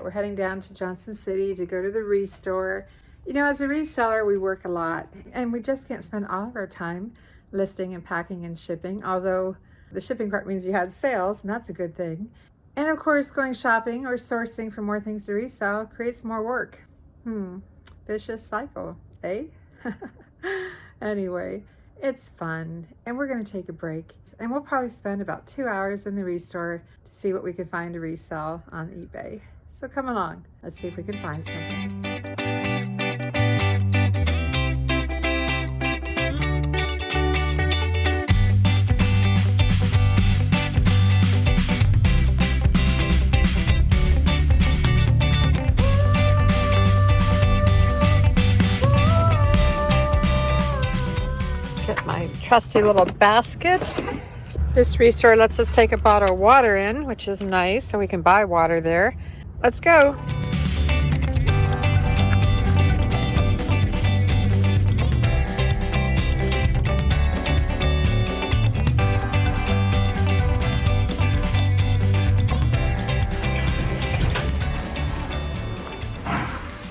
We're heading down to Johnson City to go to the ReStore. You know, as a reseller, we work a lot and we just can't spend all of our time listing and packing and shipping, although the shipping part means you had sales, and that's a good thing. And of course, going shopping or sourcing for more things to resell creates more work. Vicious cycle, eh? Anyway, it's fun, and we're going to take a break, and we'll probably spend about 2 hours in the ReStore to see what we can find to resell on eBay. So come along, let's see if we can find something. Get my trusty little basket. This ReStore lets us take a bottle of water in, which is nice, so we can buy water there. Let's go.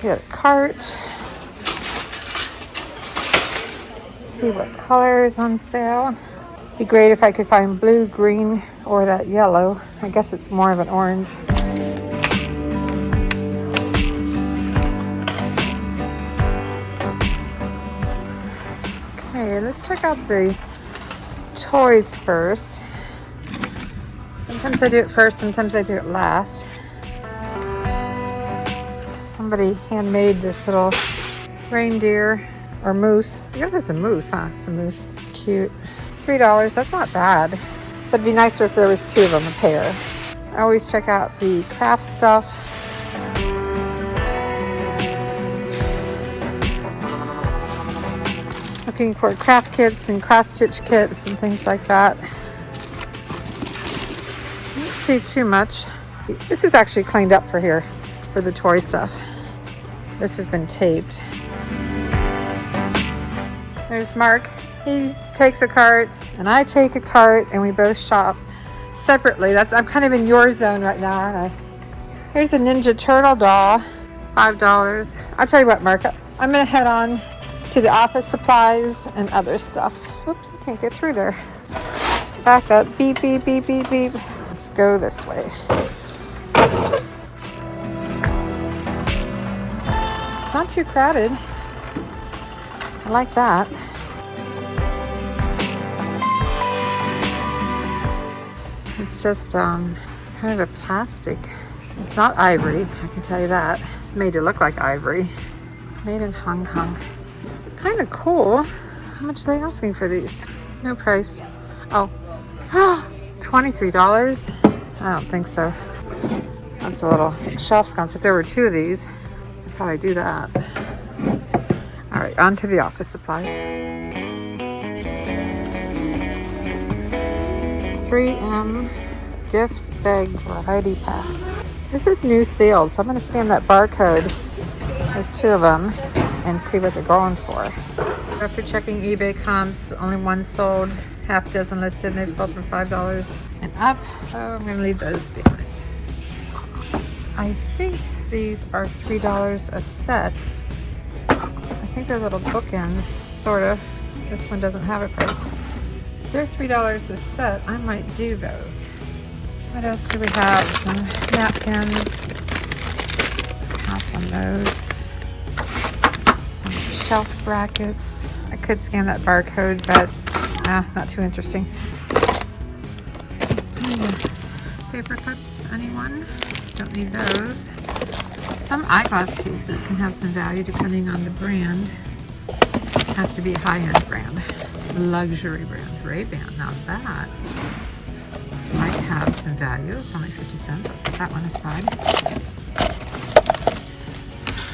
Get a cart. See what color is on sale. Be great if I could find blue, green, or that yellow. I guess it's more of an orange. Okay, let's check out the toys first. Sometimes I do it first, sometimes I do it last. Somebody handmade this little reindeer or moose. I guess it's a moose, huh? It's a moose. Cute. $3, that's not bad. But it'd be nicer if there was 2 of them a pair. I always check out the craft stuff. Looking for craft kits and cross-stitch kits and things like that. Don't see too much. This is actually cleaned up for here, for the toy stuff. This has been taped. There's Mark. He takes a cart and I take a cart and we both shop separately. I'm kind of in your zone right now, aren't I? Here's a Ninja Turtle doll, $5. I'll tell you what, Mark, I'm gonna head on to the office supplies and other stuff. Oops, I can't get through there. Back up, beep, beep, beep, beep, beep. Let's go this way. It's not too crowded. I like that. It's just kind of a plastic. It's not ivory, I can tell you that. It's made to look like ivory. Made in Hong Kong. Kind of cool. How much are they asking for these? No price. Oh, $23? I don't think so. That's a little shelf sconce. If there were 2 of these, I'd probably do that. All right, on to the office supplies. 3M gift bag variety pack. This is new sealed, so I'm going to scan that barcode. There's 2 of them and see what they're going for. After checking eBay comps, only 1 sold, half dozen listed, and they've sold for $5 and up. Oh, I'm going to leave those behind. I think these are $3 a set. I think they're little bookends, sort of. This one doesn't have a price. They're $3 a set. I might do those. What else do we have? Some napkins. Pass on those. Some shelf brackets. I could scan that barcode, but not too interesting. Just kind of paper clips. Anyone? Don't need those. Some eyeglass cases can have some value depending on the brand. It has to be a high-end brand. Luxury brand. Ray-Ban. Now that might have some value. It's only 50 cents. I'll set that one aside.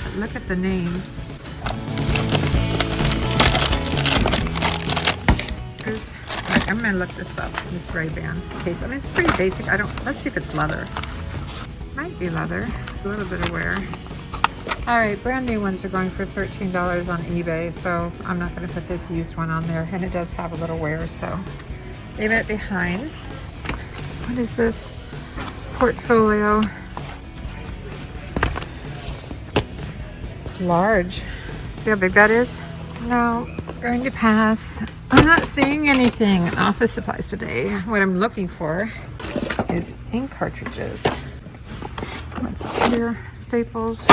But look at the names. I'm going to look this up, this Ray-Ban case. I mean, it's pretty basic. Let's see if it's leather. Might be leather. A little bit of wear. All right, brand new ones are going for $13 on eBay, so I'm not going to put this used one on there. And it does have a little wear, so leave it behind. What is this? Portfolio. It's large. See how big that is? No, going to pass. I'm not seeing anything in office supplies today. What I'm looking for is ink cartridges. What's up here? Staples.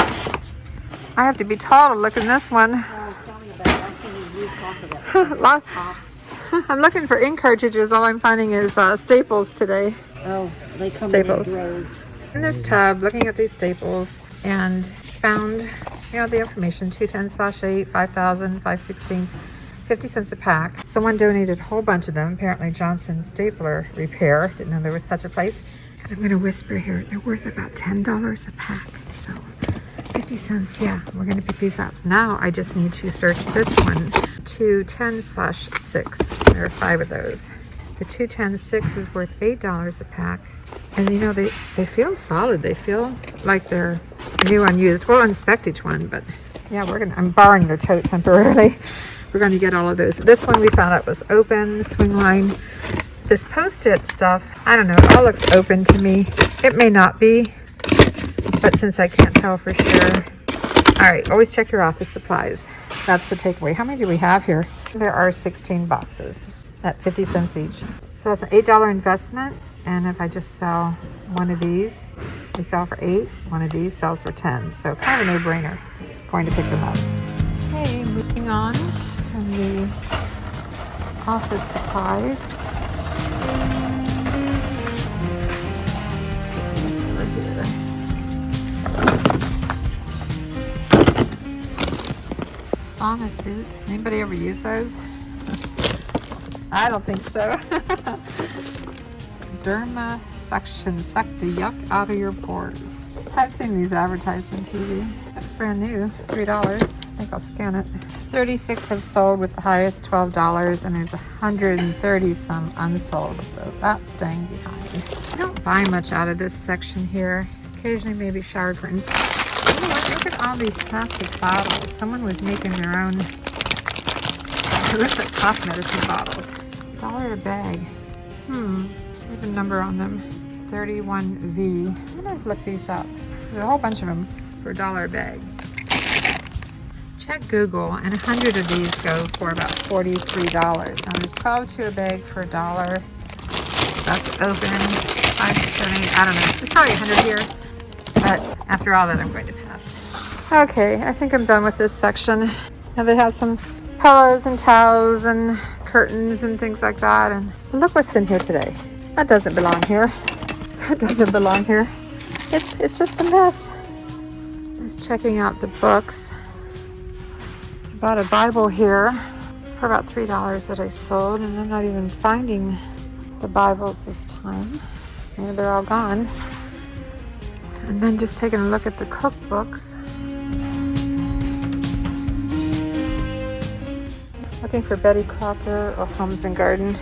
I have to be tall to look in this one. Oh, tell me about it. I can't use half of that. I'm looking for ink cartridges. All I'm finding is staples today. Oh, they come Staples. in droves. In this tub, looking at these staples, and found, the information, 210/8, 5,000, 5/16, 50 cents a pack. Someone donated a whole bunch of them. Apparently Johnson Stapler Repair. Didn't know there was such a place. And I'm gonna whisper here, they're worth about $10 a pack. So 50 cents, yeah, we're gonna pick these up. Now I just need to search this one, 210/6. There are 5 of those. The 210/6 is worth $8 a pack. And they feel solid. They feel like they're new unused. We'll inspect each one, but yeah, I'm borrowing their tote temporarily. We're gonna get all of those. This one we found out was open, swing line. This Post-it stuff, I don't know, it all looks open to me. It may not be, but since I can't tell for sure. All right, always check your office supplies. That's the takeaway. How many do we have here? There are 16 boxes at 50 cents each. So that's an $8 investment. And if I just sell one of these, we sell for 8. One of these sells for 10. So kind of a no-brainer. Going to pick them up. Okay, moving on from the office supplies. Over here. Sauna suit. Anybody ever use those? I don't think so. Derma suction. Suck the yuck out of your pores. I've seen these advertised on TV. Looks brand new. $3. I think I'll scan it. 36 have sold with the highest $12, and there's 130 some unsold, so that's staying behind. I don't buy much out of this section here. Occasionally maybe shower curtains. You know what? Look at all these plastic bottles. Someone was making their own. It looks like cough medicine bottles. $1 a bag. There's a number on them. 31V. I'm gonna look these up. There's a whole bunch of them for $1 a bag. Check Google, and 100 of these go for about $43. Now there's 12 to a bag for $1. That's open. 5, 7, 8. I don't know. There's probably 100 here, but after all that, I'm going to pass. Okay, I think I'm done with this section. Now they have some pillows and towels and curtains and things like that. And look what's in here today. That doesn't belong here. That doesn't belong here. It's just a mess. Just checking out the books. Bought a Bible here for about $3 that I sold, and I'm not even finding the Bibles this time. Maybe they're all gone. And then just taking a look at the cookbooks. Looking for Betty Crocker or Homes and Garden.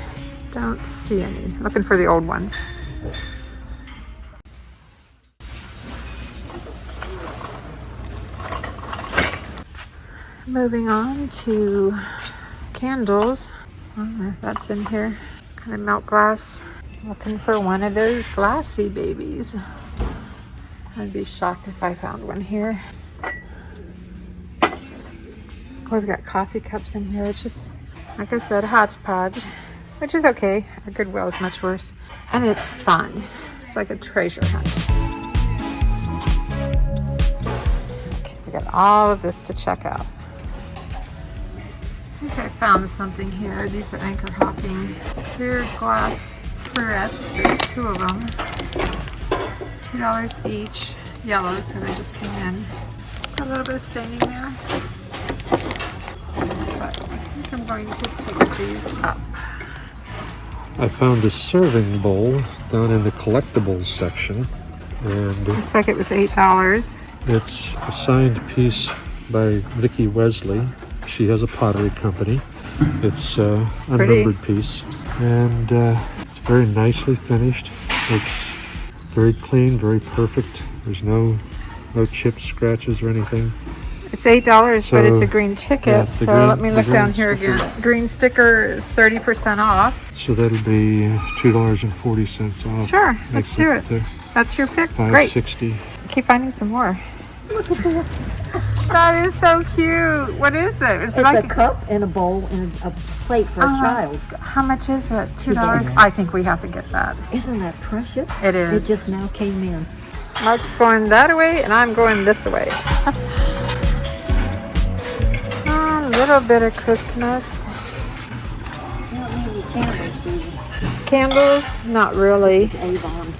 Don't see any. Looking for the old ones. Moving on to candles. I don't know if that's in here. Kind of milk glass. Looking for one of those glassy babies. I'd be shocked if I found one here. We've got coffee cups in here. It's just, like I said, hodgepodge, which is okay. Our Goodwill is much worse. And it's fun. It's like a treasure hunt. Okay, we got all of this to check out. I think I found something here. These are Anchor Hocking clear glass clarettes. There's 2 of them. $2 each. Yellow, so they just came in. A little bit of staining there. But I think I'm going to pick these up. I found a serving bowl down in the collectibles section, and looks like it was $8. It's a signed piece by Vicki Wesley. She has a pottery company. It's a unnumbered piece, and it's very nicely finished. It's very clean, very perfect. There's no chips, scratches, or anything. It's $8, but it's a green ticket. Yeah, so let me look down here again. Green sticker is 30% off. So that'll be $2.40 off. Sure, let's do it. That's your pick. Great. $5.60. Keep finding some more. Look at this. That is so cute. What is it? It's like a cup and a bowl and a plate for a child. How much is it? $2? $2. I think we have to get that. Isn't that precious? It is. It just now came in. Mark's going that way and I'm going this way. A little bit of Christmas. You don't need any candles, do you? Candles? Not really. It's Avon.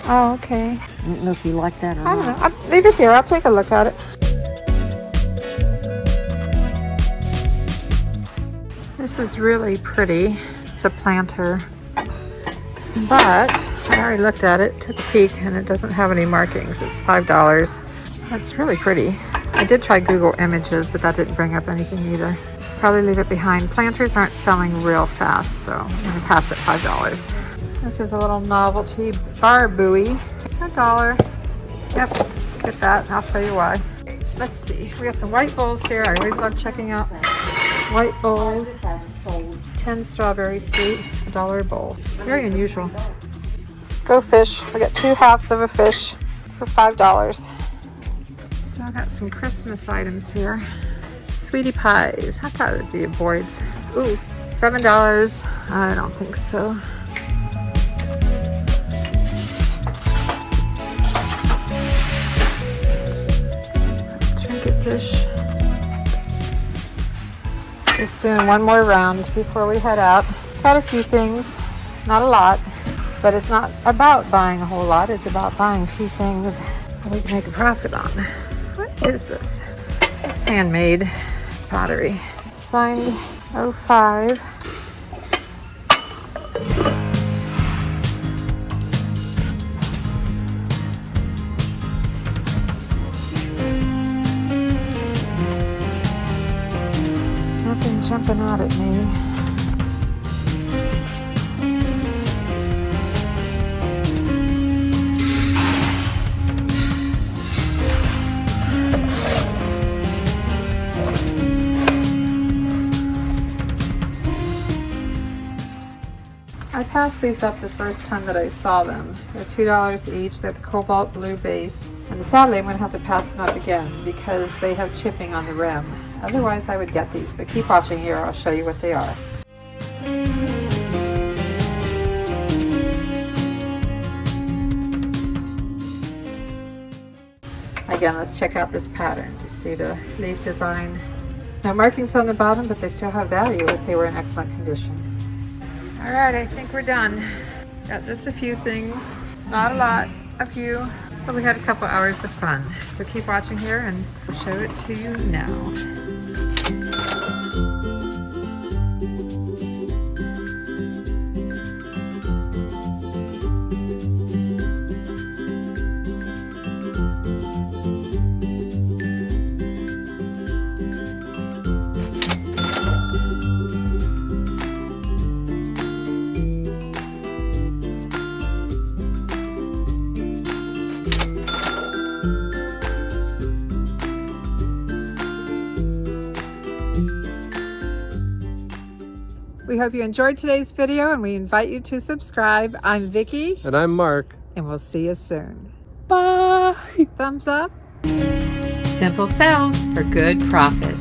Oh, okay. I don't know if you like that or I don't not. know. I'll leave it here. I'll take a look at it. This is really pretty. It's a planter. But I already looked at it, took a peek, and it doesn't have any markings. It's $5. It's really pretty. I did try Google Images, but that didn't bring up anything either. Probably leave it behind. Planters aren't selling real fast, so I'm going to pass it $5. This is a little novelty bar buoy. It's $1. Yep, get that. I'll tell you why. Let's see. We got some white bowls here. I always love checking out white bowls. 10 strawberry sweet, $1 a bowl. Very unusual. Go fish. We got 2 halves of a fish for $5. Still got some Christmas items here. Sweetie pies. I thought it'd be a board's. Ooh, $7. I don't think so. Trinket dish. Just doing one more round before we head out. Got a few things, not a lot, but it's not about buying a whole lot. It's about buying a few things that we can make a profit on. What is this? It's handmade pottery. Signed 05. Nothing jumping out at me. I passed these up the first time that I saw them. They're $2 each. They're the cobalt blue base. And sadly, I'm going to have to pass them up again because they have chipping on the rim. Otherwise, I would get these. But keep watching here. I'll show you what they are. Again, let's check out this pattern. You see the leaf design. No markings on the bottom, but they still have value if they were in excellent condition. All right, I think we're done. Got just a few things, not a lot, a few, but we had a couple hours of fun. So keep watching here and I'll show it to you now. We hope you enjoyed today's video and we invite you to subscribe. I'm Vicki. And I'm Mark. And we'll see you soon. Bye! Thumbs up. Simple sales for good profit.